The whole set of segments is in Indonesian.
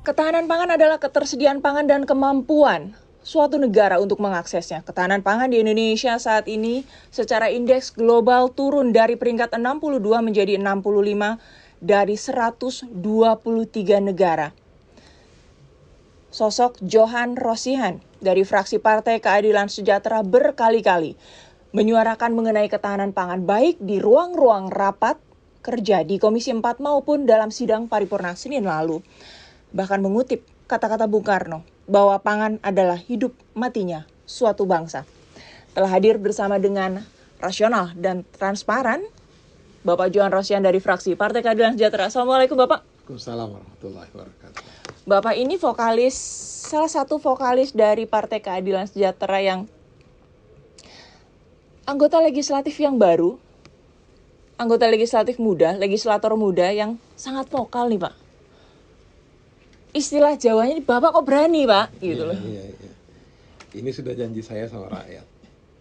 Ketahanan pangan adalah ketersediaan pangan dan kemampuan suatu negara untuk mengaksesnya. Ketahanan pangan di Indonesia saat ini secara indeks global turun dari peringkat 62 menjadi 65 dari 123 negara. Sosok Johan Rosihan dari fraksi Partai Keadilan Sejahtera berkali-kali menyuarakan mengenai ketahanan pangan baik di ruang-ruang rapat kerja di Komisi 4 maupun dalam sidang paripurna Senin lalu. Bahkan mengutip kata-kata Bung Karno bahwa pangan adalah hidup matinya suatu bangsa. Telah hadir bersama dengan rasional dan transparan Bapak Johan Rosihan dari fraksi Partai Keadilan Sejahtera. Assalamualaikum Bapak. Waalaikumsalam warahmatullahi wabarakatuh. Bapak ini salah satu vokalis dari Partai Keadilan Sejahtera yang anggota legislatif yang baru, anggota legislatif muda, legislator muda yang sangat vokal nih Pak. Istilah Jawanya, Bapak kok berani Pak? Gitu loh. Iya. Ini sudah janji saya sama rakyat.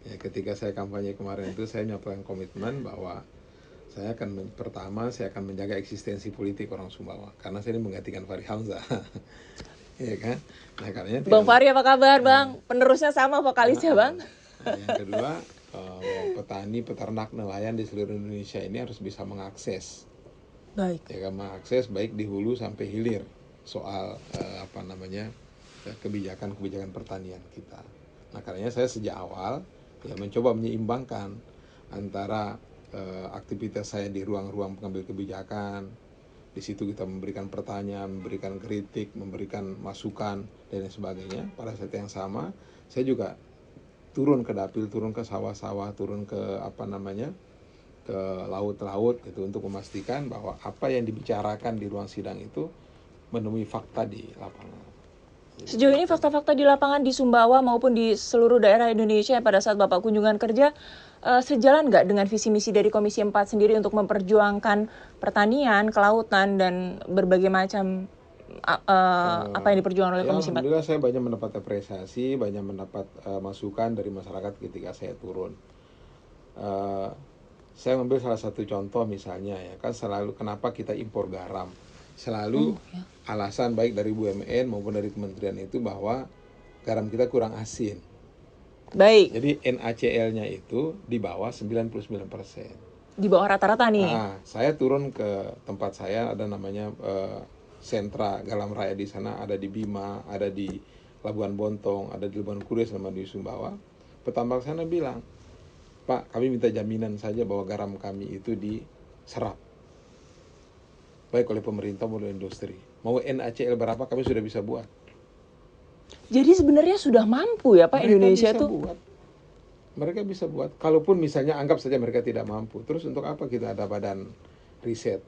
Ya, ketika saya kampanye kemarin itu saya nyampaikan komitmen bahwa saya akan menjaga eksistensi politik orang Sumbawa karena saya ini menggantikan Fahri Hamzah. Iya kan? Nah, karena Bang Fahri apa kabar Bang? Penerusnya sama vokalisnya Bang. Yang kedua, petani, peternak, nelayan di seluruh Indonesia ini harus bisa mengakses. Baik. Ya kan, mengakses baik di hulu sampai hilir soal kebijakan pertanian kita. Nah, karenanya saya sejak awal mencoba menyeimbangkan antara aktivitas saya di ruang-ruang pengambil kebijakan. Di situ kita memberikan pertanyaan, memberikan kritik, memberikan masukan dan lain sebagainya. Pada saat yang sama, saya juga turun ke dapil, turun ke sawah-sawah, turun ke ke laut-laut gitu untuk memastikan bahwa apa yang dibicarakan di ruang sidang itu menemui fakta di lapangan. Sejauh ini fakta-fakta di lapangan di Sumbawa maupun di seluruh daerah Indonesia pada saat Bapak kunjungan kerja sejalan nggak dengan visi misi dari Komisi 4 sendiri untuk memperjuangkan pertanian, kelautan, dan berbagai macam apa yang diperjuangkan oleh Komisi 4? Alhamdulillah saya banyak mendapat apresiasi, banyak mendapat masukan dari masyarakat ketika saya turun. Saya ambil salah satu contoh misalnya kan selalu kenapa kita impor garam. Selalu alasan baik dari BUMN maupun dari kementerian itu bahwa garam kita kurang asin. Baik. Jadi NaCl-nya itu di bawah 99%. Di bawah rata-rata nih. Nah, saya turun ke tempat saya ada namanya sentra garam raya di sana, ada di Bima, ada di Labuan Bontong, ada di Labuan Kures sama di Sumbawa. Petambak sana bilang, Pak, kami minta jaminan saja bahwa garam kami itu diserap baik oleh pemerintah maupun industri. Mau NaCl berapa kami sudah bisa buat. Jadi sebenarnya sudah mampu ya Pak Indonesia tuh. Mereka bisa buat. Kalaupun misalnya anggap saja mereka tidak mampu, terus untuk apa kita ada badan riset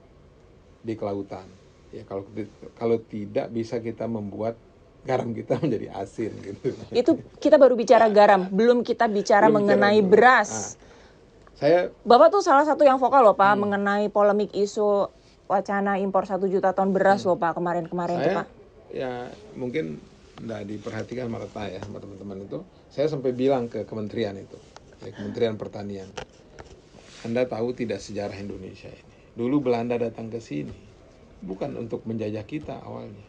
di kelautan? Ya kalau tidak bisa kita membuat garam kita menjadi asin gitu. Itu kita baru bicara garam, belum kita bicara mengenai beras. Bapak tuh salah satu yang vokal loh Pak mengenai polemik isu wacana impor 1 juta ton beras loh Pak kemarin tuh Pak. Ya mungkin nggak diperhatikan sama teman-teman itu. Saya sampai bilang ke kementerian itu, Kementerian Pertanian, Anda tahu tidak sejarah Indonesia ini. Dulu Belanda datang ke sini bukan untuk menjajah kita awalnya.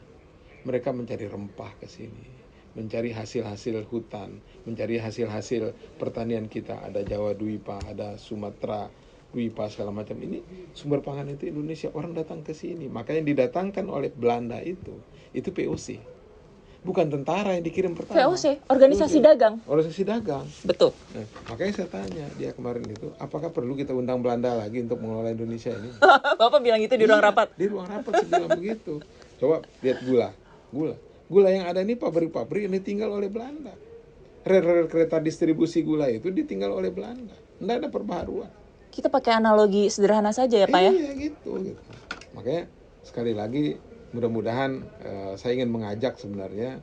Mereka mencari rempah ke sini, mencari hasil-hasil hutan, mencari hasil-hasil pertanian kita. Ada Jawa Dwipa, ada Sumatera Dwipa, segala macam. Ini sumber pangan itu Indonesia, orang datang ke sini. Maka yang didatangkan oleh Belanda itu POC. Bukan tentara yang dikirim pertama. POC, organisasi dagang. Organisasi dagang. Betul. Nah, makanya saya tanya dia kemarin itu, apakah perlu kita undang Belanda lagi untuk mengelola Indonesia ini? Bapak bilang itu di ruang rapat. Di ruang rapat saya bilang begitu. Coba lihat gula yang ada ini pabrik-pabrik yang ditinggal oleh Belanda. Rel-rel kereta distribusi gula itu ditinggal oleh Belanda. Tidak ada perbaharuan. Kita pakai analogi sederhana saja ya Pak ya? Iya gitu. Makanya sekali lagi mudah-mudahan saya ingin mengajak sebenarnya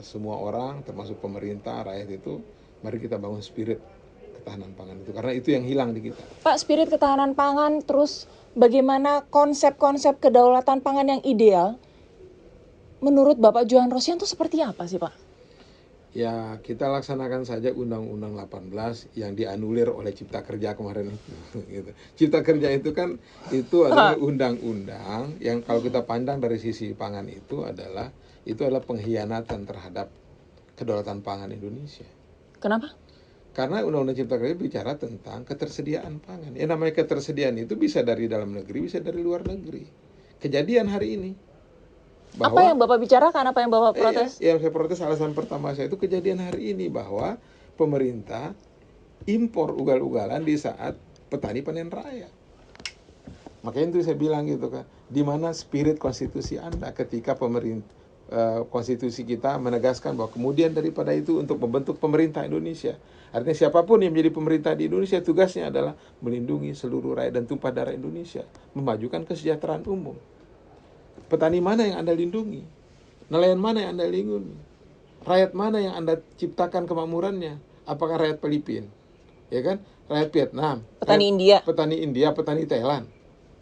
semua orang termasuk pemerintah, rakyat itu, mari kita bangun spirit ketahanan pangan itu. Karena itu yang hilang di kita. Pak, spirit ketahanan pangan, terus bagaimana konsep-konsep kedaulatan pangan yang ideal menurut Bapak Johan Rosihan itu seperti apa sih Pak? Ya, kita laksanakan saja Undang-Undang 18 yang dianulir oleh Cipta Kerja kemarin itu. Gitu. Cipta Kerja itu kan itu adalah undang-undang yang kalau kita pandang dari sisi pangan itu adalah pengkhianatan terhadap kedaulatan pangan Indonesia. Kenapa? Karena Undang-Undang Cipta Kerja bicara tentang ketersediaan pangan. Ya namanya ketersediaan itu bisa dari dalam negeri, bisa dari luar negeri. Kejadian hari ini. Apa yang Bapak bicarakan? Apa yang Bapak protes? Yang saya protes alasan pertama saya itu kejadian hari ini bahwa pemerintah impor ugal-ugalan di saat petani panen raya. Makanya itu saya bilang gitu kan, di mana spirit konstitusi Anda ketika konstitusi kita menegaskan bahwa kemudian daripada itu untuk membentuk pemerintah Indonesia. Artinya siapapun yang menjadi pemerintah di Indonesia tugasnya adalah melindungi seluruh rakyat dan tumpah darah Indonesia, memajukan kesejahteraan umum. Petani mana yang Anda lindungi? Nelayan mana yang Anda lindungi? Rakyat mana yang Anda ciptakan kemakmurannya? Apakah rakyat Filipina? Ya kan? Rakyat Vietnam? Petani India? Petani India, petani Thailand?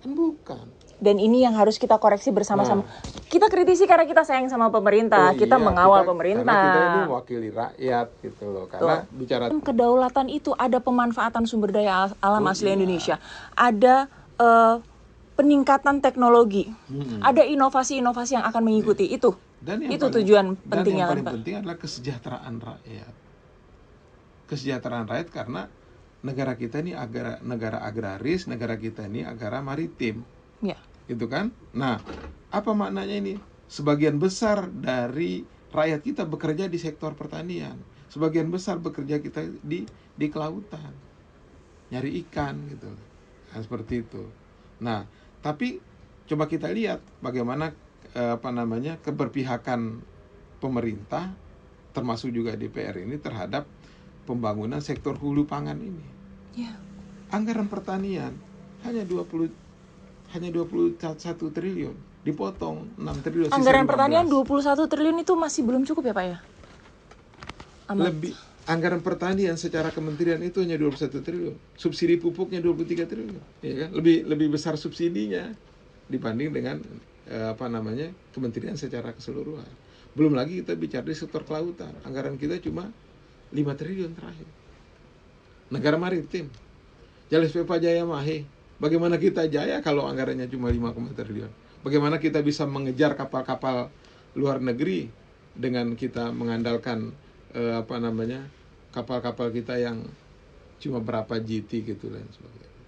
Kan bukan. Dan ini yang harus kita koreksi bersama-sama. Kita kritisi karena kita sayang sama pemerintah, kita mengawal pemerintah. Karena kita ini mewakili rakyat gitu loh. Karena bicara kedaulatan itu ada pemanfaatan sumber daya alam asli Indonesia. Ada peningkatan teknologi, ada inovasi-inovasi yang akan mengikuti itu. Tujuan pentingnya. Dan yang paling penting adalah kesejahteraan rakyat. Kesejahteraan rakyat karena negara kita ini negara agraris, negara kita ini negara maritim. Ya. Gitu kan? Nah, apa maknanya ini? Sebagian besar dari rakyat kita bekerja di sektor pertanian. Sebagian besar bekerja kita di kelautan. Nyari ikan gitu. Nah, seperti itu. Nah, tapi coba kita lihat bagaimana keberpihakan pemerintah termasuk juga DPR ini terhadap pembangunan sektor hulu pangan ini. Ya. Anggaran pertanian hanya 21 triliun, dipotong 6 triliun. Anggaran pertanian 21 triliun itu masih belum cukup ya Pak ya? Anggaran pertanian secara kementerian itu hanya 21 triliun. Subsidi pupuknya 23 triliun, ya kan? Lebih besar subsidinya dibanding dengan kementerian secara keseluruhan. Belum lagi kita bicara di sektor kelautan. Anggaran kita cuma 5 triliun terakhir. Negara maritim. Jales Pepa Jaya Mahe. Bagaimana kita jaya kalau anggarannya cuma 5 triliun? Bagaimana kita bisa mengejar kapal-kapal luar negeri dengan kita mengandalkan kapal-kapal kita yang cuma berapa GT gitu dan sebagainya.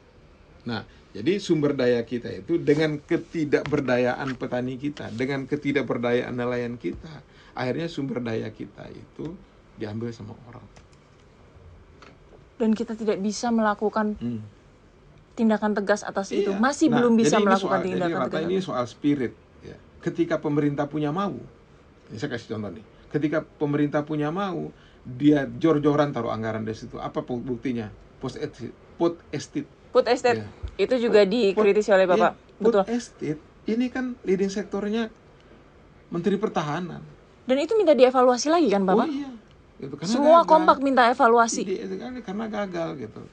Nah, jadi sumber daya kita itu dengan ketidakberdayaan petani kita, dengan ketidakberdayaan nelayan kita, akhirnya sumber daya kita itu diambil sama orang. Dan kita tidak bisa melakukan tindakan tegas atas itu. Masih belum bisa melakukan tindakan tegas. Ini soal spirit. Ya. Ketika pemerintah punya mau, ini saya kasih contoh nih. Ketika pemerintah punya mau, dia jor-joran taruh anggaran di situ. Apa buktinya? Food estate. Ya. Itu juga dikritisi oleh Bapak. Ya, food estate ini kan leading sektornya Menteri Pertahanan. Dan itu minta dievaluasi lagi kan Bapak? Oh iya. Gitu, semua gagal. Kompak minta evaluasi. Karena gagal gitu.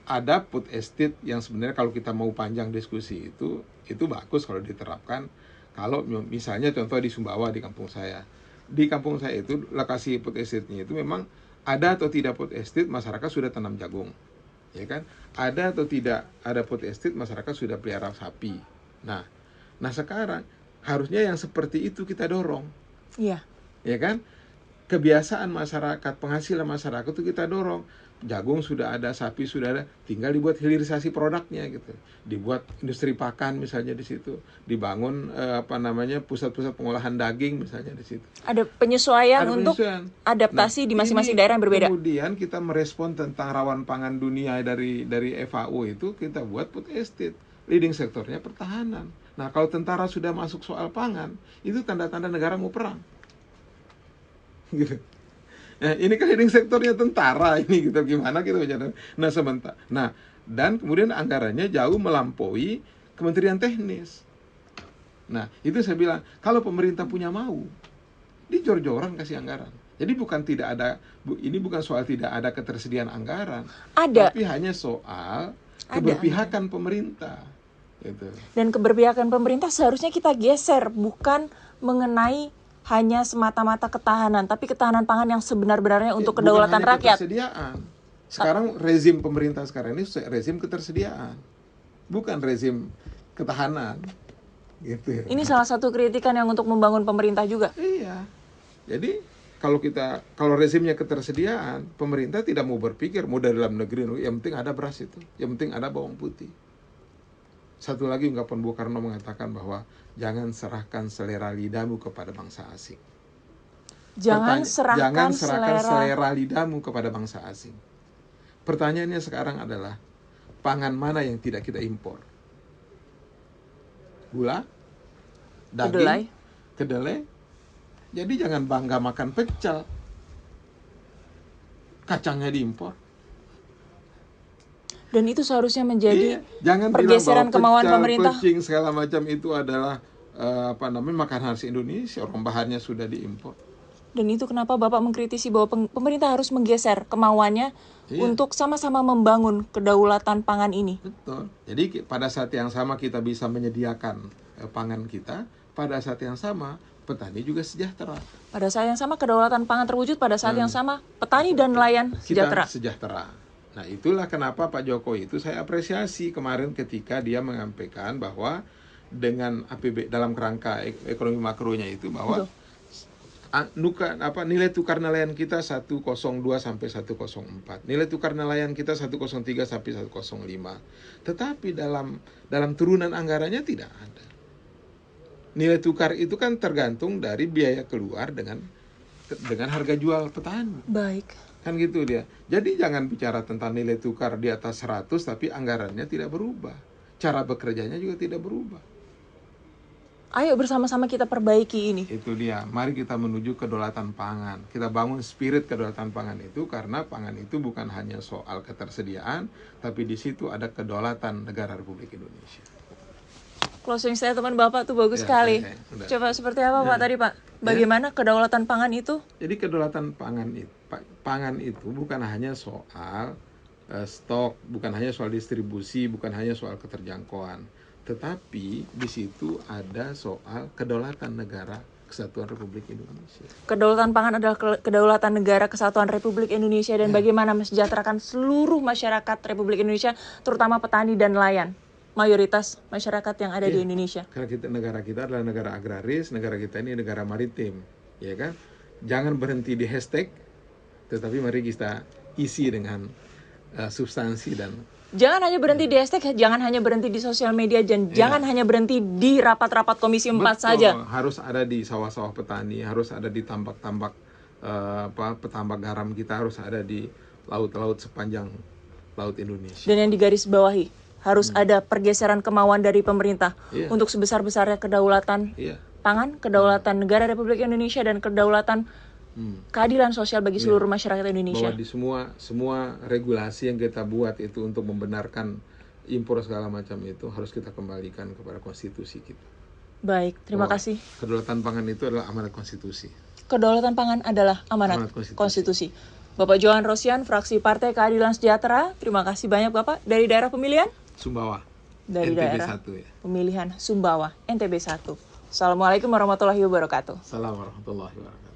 Ada food estate yang sebenarnya kalau kita mau panjang diskusi itu bagus kalau diterapkan. Kalau misalnya contoh di Sumbawa di kampung saya. Di kampung saya itu lokasi food estate-nya itu memang ada atau tidak food estate masyarakat sudah tanam jagung. Ya kan? Ada atau tidak ada food estate masyarakat sudah pelihara sapi. Nah sekarang harusnya yang seperti itu kita dorong. Iya. Ya kan? Kebiasaan masyarakat, penghasilan masyarakat itu kita dorong. Jagung sudah ada, sapi sudah ada, tinggal dibuat hilirisasi produknya gitu. Dibuat industri pakan misalnya di situ, dibangun pusat-pusat pengolahan daging misalnya di situ. Ada penyesuaian untuk adaptasi di masing-masing daerah yang berbeda. Kemudian kita merespon tentang rawan pangan dunia dari FAO itu kita buat food estate. Leading sektornya pertahanan. Nah, kalau tentara sudah masuk soal pangan, itu tanda-tanda negara mau perang. Gitu. Nah, ini kan leading sektornya tentara ini gitu, gimana kita bicara. Nah, sebentar. Nah, dan kemudian anggarannya jauh melampaui Kementerian Teknis. Nah, itu saya bilang, kalau pemerintah punya mau, dijor-joran kasih anggaran. Jadi ini bukan soal tidak ada ketersediaan anggaran, tapi hanya soal keberpihakan pemerintah. Gitu. Dan keberpihakan pemerintah seharusnya kita geser, bukan mengenai hanya semata-mata ketahanan, tapi ketahanan pangan yang sebenar-benarnya untuk Bukan kedaulatan hanya rakyat. Ketersediaan. Sekarang rezim pemerintah sekarang ini rezim ketersediaan, bukan rezim ketahanan. Gitu. Ini salah satu kritikan yang untuk membangun pemerintah juga. Iya. Jadi kalau rezimnya ketersediaan, pemerintah tidak mau berpikir mau dari dalam negeri, yang penting ada beras itu, yang penting ada bawang putih. Satu lagi ungkapan Bung Karno mengatakan bahwa jangan serahkan selera lidahmu kepada bangsa asing. Jangan serahkan selera lidahmu kepada bangsa asing. Pertanyaannya sekarang adalah pangan mana yang tidak kita impor? Gula, daging, kedelai. Jadi jangan bangga makan pecel. Kacangnya diimpor. Dan itu seharusnya menjadi jangan pergeseran kemauan pemerintah. Kucing segala macam itu adalah makanan khas Indonesia. Orang bahannya sudah diimpor. Dan itu kenapa Bapak mengkritisi bahwa pemerintah harus menggeser kemauannya untuk sama-sama membangun kedaulatan pangan ini. Betul. Jadi pada saat yang sama kita bisa menyediakan pangan kita, pada saat yang sama petani juga sejahtera. Pada saat yang sama kedaulatan pangan terwujud, pada saat yang sama petani dan nelayan sejahtera. Kita sejahtera. Nah, itulah kenapa Pak Jokowi itu saya apresiasi kemarin ketika dia menyampaikan bahwa dengan APB dalam kerangka ekonomi makronya itu bahwa nilai tukar nelayan kita 102 sampai 104. Nilai tukar nelayan kita 103 sampai 105. Tetapi dalam turunan anggarannya tidak ada. Nilai tukar itu kan tergantung dari biaya keluar dengan harga jual petani. Baik. Kan gitu dia. Jadi jangan bicara tentang nilai tukar di atas 100 tapi anggarannya tidak berubah. Cara bekerjanya juga tidak berubah. Ayo bersama-sama kita perbaiki ini. Itu dia. Mari kita menuju kedaulatan pangan. Kita bangun spirit kedaulatan pangan itu karena pangan itu bukan hanya soal ketersediaan, tapi di situ ada kedaulatan negara Republik Indonesia. Closing statement Bapak tuh bagus sekali. Coba seperti apa Pak tadi Pak? Bagaimana kedaulatan pangan itu? Jadi kedaulatan pangan itu bukan hanya soal stok, bukan hanya soal distribusi, bukan hanya soal keterjangkauan, tetapi di situ ada soal kedaulatan negara Kesatuan Republik Indonesia. Kedaulatan pangan adalah kedaulatan negara Kesatuan Republik Indonesia dan bagaimana mensejahterakan seluruh masyarakat Republik Indonesia, terutama petani dan nelayan. Mayoritas masyarakat yang ada di Indonesia. Karena negara kita adalah negara agraris, negara kita ini negara maritim, ya kan? Jangan berhenti di hashtag, tetapi mari kita isi dengan substansi dan. Jangan hanya berhenti di hashtag, jangan hanya berhenti di sosial media, dan jangan hanya berhenti di rapat-rapat Komisi 4 saja. Harus ada di sawah-sawah petani, harus ada di tambak-tambak petambak garam kita, harus ada di laut-laut sepanjang laut Indonesia. Dan yang digarisbawahi harus ada pergeseran kemauan dari pemerintah untuk sebesar-besarnya kedaulatan pangan, kedaulatan negara Republik Indonesia, dan kedaulatan keadilan sosial bagi seluruh masyarakat Indonesia. Bahwa di semua regulasi yang kita buat itu untuk membenarkan impor segala macam itu harus kita kembalikan kepada konstitusi kita. Baik, terima kasih. Kedaulatan pangan itu adalah amanat konstitusi. Kedaulatan pangan adalah amanat konstitusi. Bapak Johan Rosian, fraksi Partai Keadilan Sejahtera. Terima kasih banyak Bapak. Dari daerah pemilihan? Sumbawa. Dari NTB daerah 1 ya. Pemilihan Sumbawa, NTB 1. Assalamualaikum warahmatullahi wabarakatuh. Assalamualaikum warahmatullahi wabarakatuh.